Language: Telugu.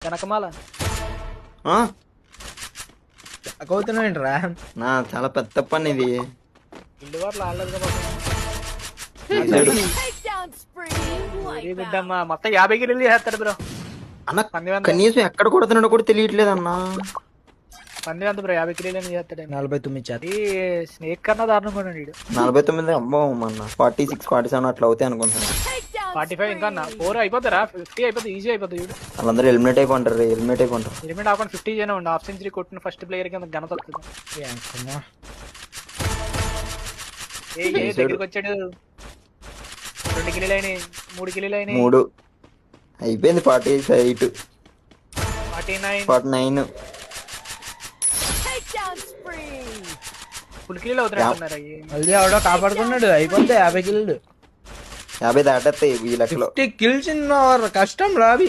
వెనకమాల అవుతున్నావేంట్రా? నా చాలా పెద్ద పని ఇది. ఇల్లు వారు ఆడలేదు కదా వెరీ గుడ్ అమ్మా. మొత్తం 50 కిలోలు చేస్తాడు బ్రో. అన్న పంది ఎంత కనీసం ఎక్కడ కొడుతున్నాడో కూడా తెలియట్లేదు అన్న. పంది ఎంత బ్రో? 50 కిలోలు చేస్తాడు. 49 చేత. ఈ స్నేక్ కన్నా దారుణం కూడా వీడు. 49 అమ్మో మన 46 47 అట్లా అవుతాయి అనుకుంటున్నాను. 45 ఇంకా 4 అయిపోతారా? 50 అయిపోతుంది. ఈజీ అయిపోతుంది వీడు. వాళ్ళందరూ ఎలిమినేట్ అయిపోంటారు. ఎలిమినేట్ అకౌంట్ 50 చేయనే ఉండి హాఫ్ సెంచరీ కొట్టిన ఫస్ట్ ప్లేయర్ కింద ఘనత వస్తుంది. దగ్గరికి వచ్చాడు. 2 కిలోలు అయినాయి, 3 కిలోలు అయినాయి, 3 అయిపోయింది. 48 49 49 ఫుల్ కిలోలు అవుతున్నారు. మళ్ళీ ఎవడో కాపాడుకున్నాడు. అయిపోతే 50 కిలోలు. 50 దాటేస్తాయి ఈ లెక్కలో. 50 కిల్స్ కష్టం రావి.